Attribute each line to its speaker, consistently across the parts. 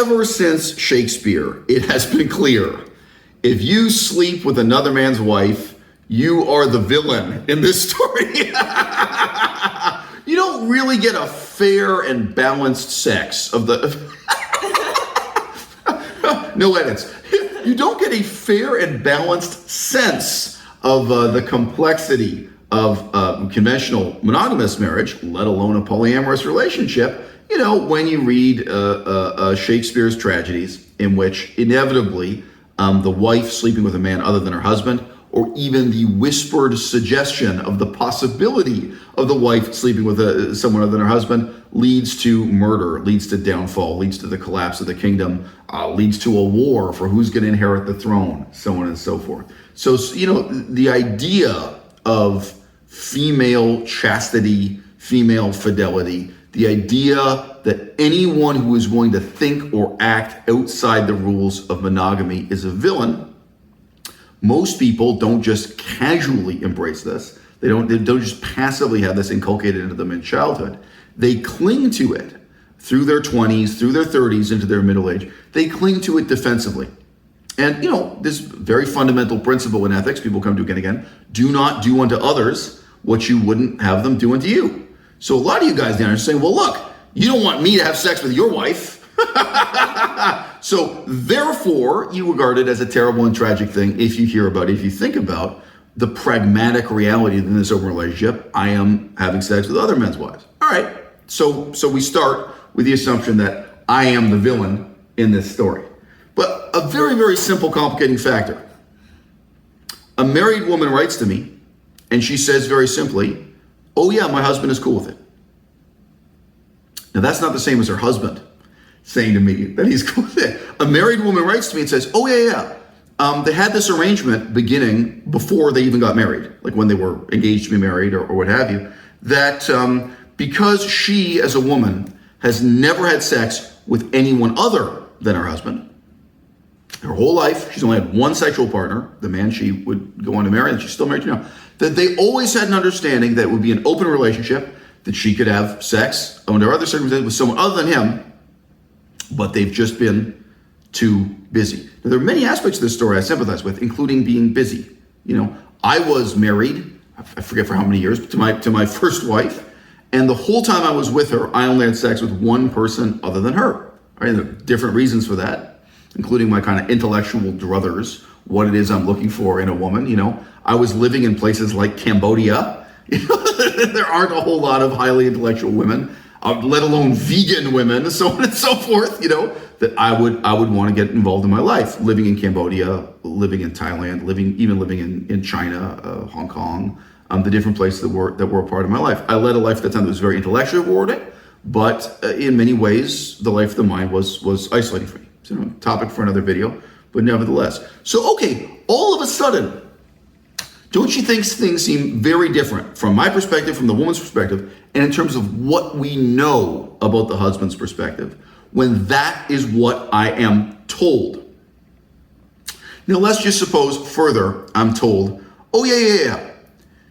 Speaker 1: ever since Shakespeare, it has been clear, if you sleep with another man's wife, you are the villain in this story. You don't really get a fair and balanced sex of the... No edits. You don't get a fair and balanced sense of the complexity of conventional monogamous marriage, let alone a polyamorous relationship, when you read Shakespeare's tragedies, in which inevitably the wife sleeping with a man other than her husband, or even the whispered suggestion of the possibility of the wife sleeping with someone other than her husband, leads to murder, leads to downfall, leads to the collapse of the kingdom, leads to a war for who's going to inherit the throne, so on and so forth. So, the idea of female chastity, female fidelity, the idea that anyone who is willing to think or act outside the rules of monogamy is a villain. Most people don't just casually embrace this. They don't just passively have this inculcated into them in childhood. They cling to it through their 20s, through their 30s, into their middle age. They cling to it defensively. And, this very fundamental principle in ethics, people come to again and again, do not do unto others what you wouldn't have them do unto you. So a lot of you guys down there are saying, well, look, you don't want me to have sex with your wife. So therefore, you regard it as a terrible and tragic thing if you think about the pragmatic reality in this open relationship. I am having sex with other men's wives. All right. So we start with the assumption that I am the villain in this story. But a very, very simple complicating factor. A married woman writes to me and she says very simply, oh yeah, my husband is cool with it. Now that's not the same as her husband saying to me that he's cool with it. A married woman writes to me and says, oh yeah. They had this arrangement beginning before they even got married, like when they were engaged to be married or what have you, that because she as a woman has never had sex with anyone other than her husband, her whole life, she's only had one sexual partner, the man she would go on to marry, and she's still married to now, that they always had an understanding that it would be an open relationship, that she could have sex under other circumstances with someone other than him, but they've just been too busy. Now, there are many aspects of this story I sympathize with, including being busy. I was married, I forget for how many years, to my first wife, and the whole time I was with her, I only had sex with one person other than her. Right? And there are different reasons for that, including my kind of intellectual druthers, what it is I'm looking for in a woman. I was living in places like Cambodia. There aren't a whole lot of highly intellectual women, let alone vegan women, so on and so forth, that I would want to get involved in my life. Living in Cambodia, living in Thailand, living in China, Hong Kong, the different places that were a part of my life. I led a life at that time that was very intellectually rewarding, but in many ways, the life of the mind was isolating for me. It's a topic for another video, but nevertheless. So, okay, all of a sudden, don't you think things seem very different from my perspective, from the woman's perspective, and in terms of what we know about the husband's perspective, when that is what I am told? Now, let's just suppose further, I'm told, oh yeah.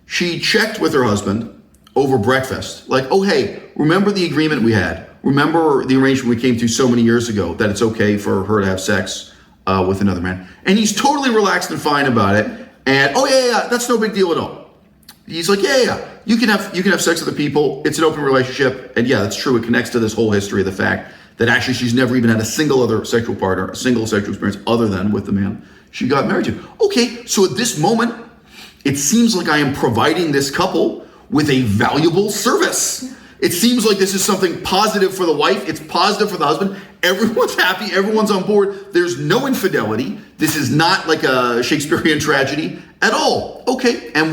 Speaker 1: She checked with her husband over breakfast. Like, oh hey, remember the agreement we had? Remember the arrangement we came to so many years ago that it's okay for her to have sex with another man? And he's totally relaxed and fine about it. And oh yeah, that's no big deal at all. He's like, yeah, you can have sex with other people. It's an open relationship, and yeah, that's true. It connects to this whole history of the fact that actually she's never even had a single other sexual partner, a single sexual experience other than with the man she got married to. Okay, so at this moment, it seems like I am providing this couple with a valuable service. It seems like this is something positive for the wife. It's positive for the husband. Everyone's happy. Everyone's on board. There's no infidelity. This is not like a Shakespearean tragedy at all. Okay, and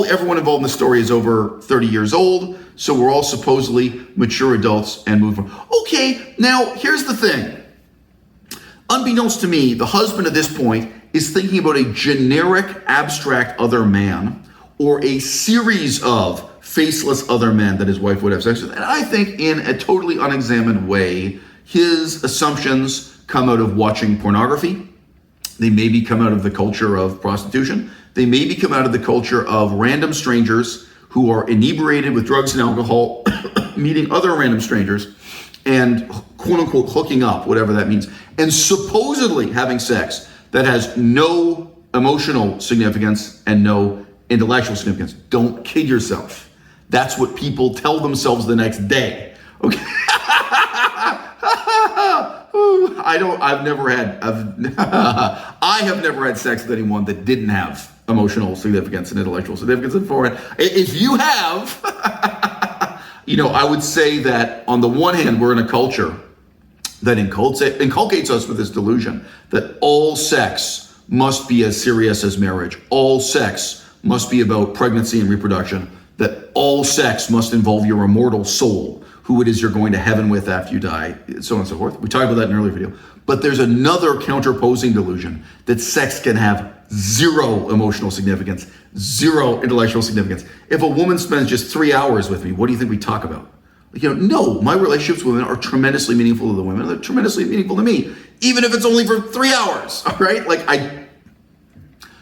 Speaker 1: everyone involved in the story is over 30 years old, so we're all supposedly mature adults and move on. Okay, now here's the thing. Unbeknownst to me, the husband at this point is thinking about a generic, abstract other man, or a series of faceless other men that his wife would have sex with. And I think in a totally unexamined way, his assumptions come out of watching pornography. They maybe come out of the culture of prostitution. They maybe come out of the culture of random strangers who are inebriated with drugs and alcohol, meeting other random strangers and quote unquote hooking up, whatever that means, and supposedly having sex that has no emotional significance and no intellectual significance. Don't kid yourself. That's what people tell themselves the next day. Okay. I have never had sex with anyone that didn't have emotional significance and intellectual significance for it. If you have, I would say that on the one hand, we're in a culture that inculcates us with this delusion that all sex must be as serious as marriage. All sex must be about pregnancy and reproduction. That all sex must involve your immortal soul, who it is you're going to heaven with after you die, so on and so forth. We talked about that in an earlier video. But there's another counterposing delusion that sex can have zero emotional significance, zero intellectual significance. If a woman spends just 3 hours with me, what do you think we talk about? No, my relationships with women are tremendously meaningful to the women. They're tremendously meaningful to me, even if it's only for 3 hours, all right?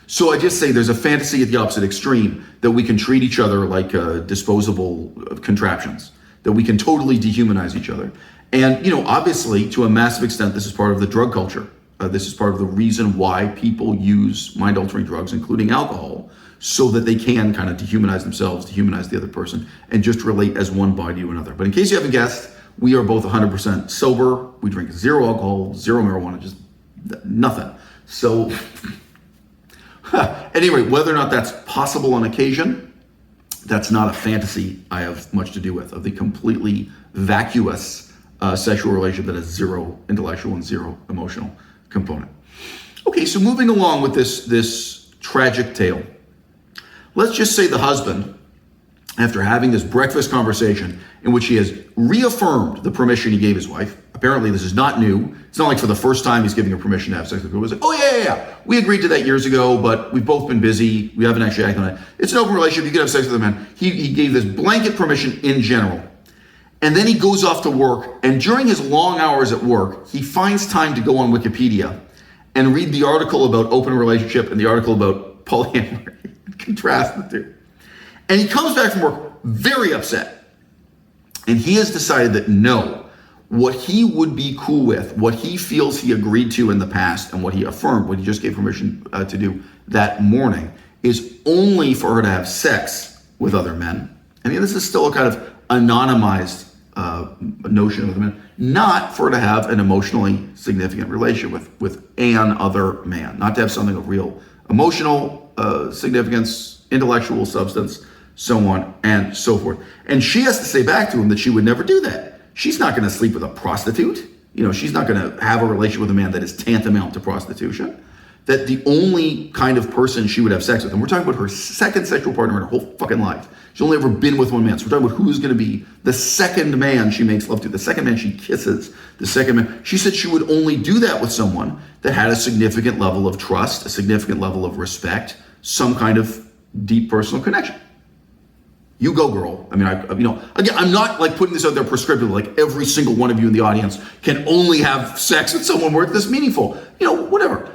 Speaker 1: So I just say there's a fantasy at the opposite extreme that we can treat each other like disposable contraptions, that we can totally dehumanize each other. And, obviously, to a massive extent, this is part of the drug culture. This is part of the reason why people use mind-altering drugs, including alcohol, so that they can kind of dehumanize themselves, dehumanize the other person, and just relate as one body to another. But in case you haven't guessed, we are both 100% sober. We drink zero alcohol, zero marijuana, just nothing. So anyway, whether or not that's possible on occasion, that's not a fantasy I have much to do with, of the completely vacuous sexual relationship that has zero intellectual and zero emotional component. Okay, so moving along with this tragic tale, let's just say the husband, after having this breakfast conversation in which he has reaffirmed the permission he gave his wife, apparently this is not new. It's not like for the first time he's giving her permission to have sex with her. It was like, oh yeah. We agreed to that years ago, but we've both been busy. We haven't actually acted on it. It's an open relationship. You can have sex with a man. He gave this blanket permission in general. And then he goes off to work, and during his long hours at work, he finds time to go on Wikipedia and read the article about open relationship and the article about polyamory, and contrast the two. And he comes back from work very upset. And he has decided that no, what he would be cool with, what he feels he agreed to in the past, and what he affirmed, what he just gave permission to do that morning, is only for her to have sex with other men. And this is still a kind of anonymized notion of the man, not for to have an emotionally significant relationship with an other man, not to have something of real emotional significance, intellectual substance, so on and so forth. And she has to say back to him that she would never do that. She's not going to sleep with a prostitute. She's not going to have a relationship with a man that is tantamount to prostitution. That the only kind of person she would have sex with, and we're talking about her second sexual partner in her whole fucking life. She's only ever been with one man. So we're talking about who's going to be the second man she makes love to, the second man she kisses, the second man. She said she would only do that with someone that had a significant level of trust, a significant level of respect, some kind of deep personal connection. You go, girl. Again, I'm not like putting this out there prescriptively, like every single one of you in the audience can only have sex with someone where it's this meaningful. Whatever.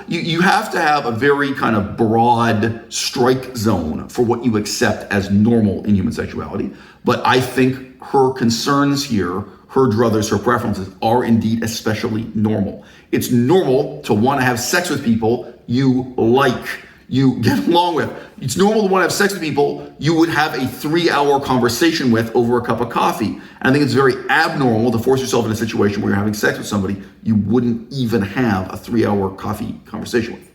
Speaker 1: You have to have a very kind of broad strike zone for what you accept as normal in human sexuality. But I think her concerns here, her druthers, her preferences are indeed especially normal. It's normal to want to have sex with people you like, you get along with. It's normal to want to have sex with people you would have a 3-hour conversation with over a cup of coffee. And I think it's very abnormal to force yourself in a situation where you're having sex with somebody you wouldn't even have a 3-hour coffee conversation with.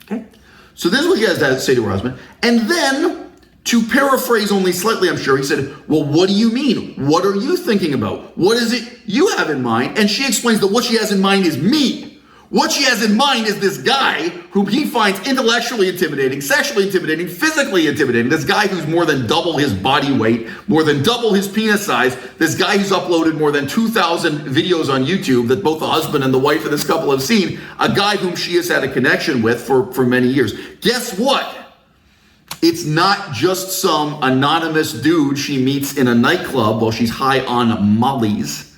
Speaker 1: Okay? So this is what she has to say to her husband. And then, to paraphrase only slightly, I'm sure, he said, well, what do you mean? What are you thinking about? What is it you have in mind? And she explains that what she has in mind is me. What she has in mind is this guy whom he finds intellectually intimidating, sexually intimidating, physically intimidating. This guy who's more than double his body weight, more than double his penis size. This guy who's uploaded more than 2,000 videos on YouTube that both the husband and the wife of this couple have seen. A guy whom she has had a connection with for many years. Guess what? It's not just some anonymous dude she meets in a nightclub while she's high on mollies.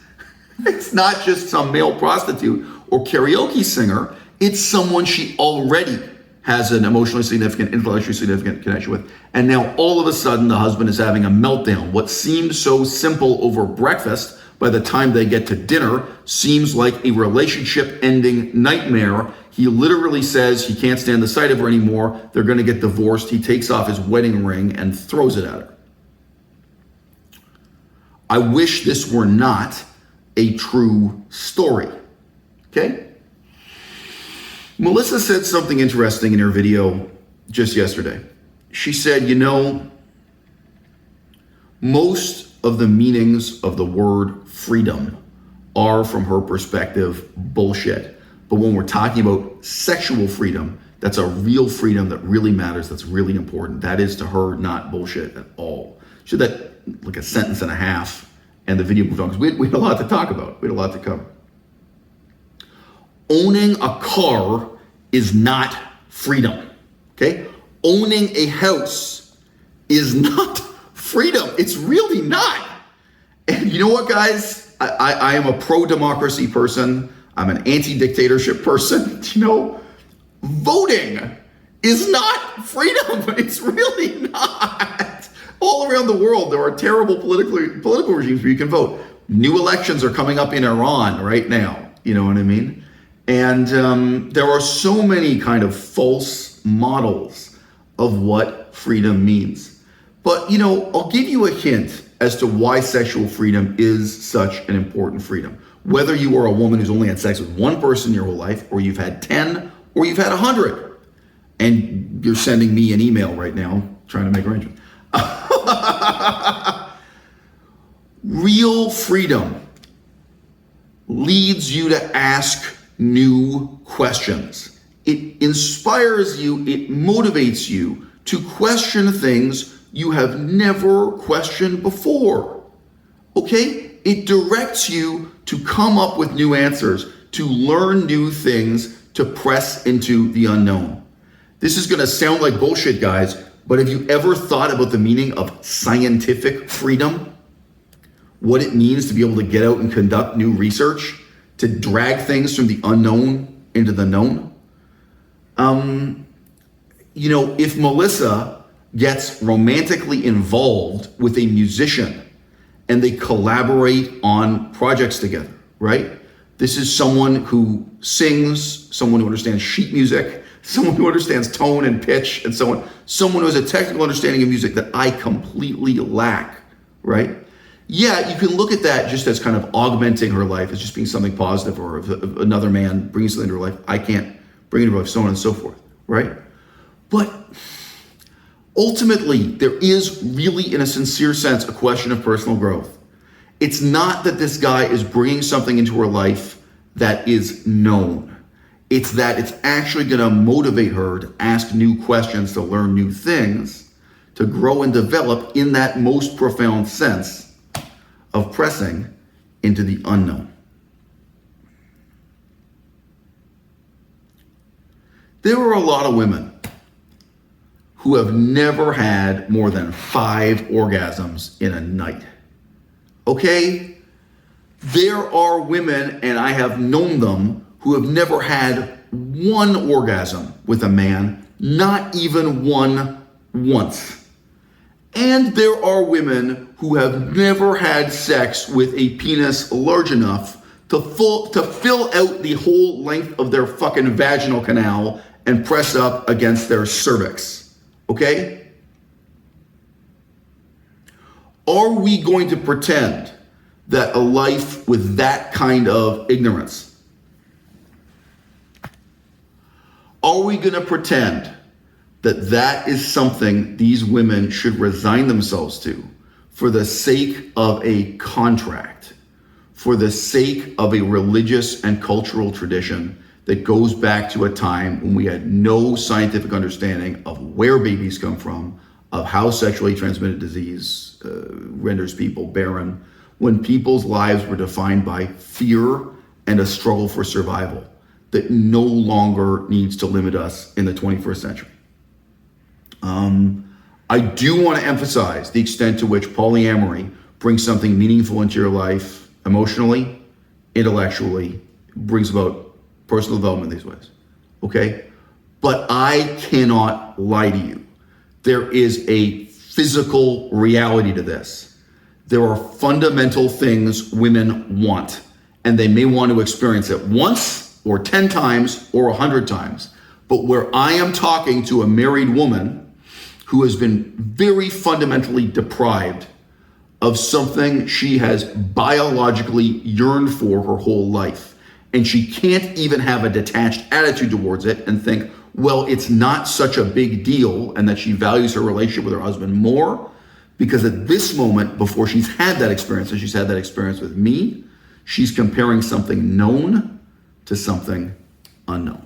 Speaker 1: It's not just some male prostitute or karaoke singer. It's someone she already has an emotionally significant, intellectually significant connection with. And now all of a sudden the husband is having a meltdown. What seemed so simple over breakfast by the time they get to dinner seems like a relationship-ending nightmare. He literally says he can't stand the sight of her anymore. They're going to get divorced. He takes off his wedding ring and throws it at her. I wish this were not a true story. Okay? Melissa said something interesting in her video just yesterday. She said, you know, most of the meanings of the word freedom are, from her perspective, bullshit. But when we're talking about sexual freedom, that's a real freedom that really matters, that's really important. That is, to her, not bullshit at all. She said that like a sentence and a half, and the video moved on, because we had a lot to talk about. We had a lot to cover. Owning a car is not freedom, okay? Owning a house is not freedom. It's really not. And you know what, guys? I am a pro-democracy person. I'm an anti-dictatorship person. You know, voting is not freedom. It's really not. All around the world, there are terrible political regimes where you can vote. New elections are coming up in Iran right now. You know what I mean? And there are so many kind of false models of what freedom means. But, you know, I'll give you a hint as to why sexual freedom is such an important freedom. Whether you are a woman who's only had sex with one person your whole life, or you've had 10, or you've had 100, and you're sending me an email right now trying to make arrangements. Real freedom leads you to ask new questions. It inspires you, it motivates you to question things you have never questioned before. Okay? It directs you to come up with new answers, to learn new things, to press into the unknown. This is gonna sound like bullshit, guys, but have you ever thought about the meaning of scientific freedom? What it means to be able to get out and conduct new research, to drag things from the unknown into the known? You know, if Melissa gets romantically involved with a musician and they collaborate on projects together, right? This is someone who sings, someone who understands sheet music, someone who understands tone and pitch, and so on. Someone who has a technical understanding of music that I completely lack, right? Yeah, you can look at that just as kind of augmenting her life, as just being something positive, or if another man brings something to her life, I can't bring it to her life, so on and so forth, right? But ultimately, there is really, in a sincere sense, a question of personal growth. It's not that this guy is bringing something into her life that is known. It's that it's actually going to motivate her to ask new questions, to learn new things, to grow and develop in that most profound sense of pressing into the unknown. There are a lot of women who have never had more than 5 orgasms in a night. Okay? There are women, and I have known them, who have never had 1 orgasm with a man, not even one once. And there are women who have never had sex with a penis large enough to fill out the whole length of their fucking vaginal canal and press up against their cervix. Okay? Are we going to pretend that a life with that kind of ignorance, are we going to pretend that that is something these women should resign themselves to for the sake of a contract, for the sake of a religious and cultural tradition that goes back to a time when we had no scientific understanding of where babies come from, of how sexually transmitted disease renders people barren, when people's lives were defined by fear and a struggle for survival that no longer needs to limit us in the 21st century. I do want to emphasize the extent to which polyamory brings something meaningful into your life emotionally, intellectually, brings about personal development in these ways, okay? But I cannot lie to you. There is a physical reality to this. There are fundamental things women want, and they may want to experience it once or 10 times or 100 times. But where I am talking to a married woman who has been very fundamentally deprived of something she has biologically yearned for her whole life, and she can't even have a detached attitude towards it and think, well, it's not such a big deal, and that she values her relationship with her husband more, because at this moment, before she's had that experience, and she's had that experience with me, she's comparing something known to something unknown.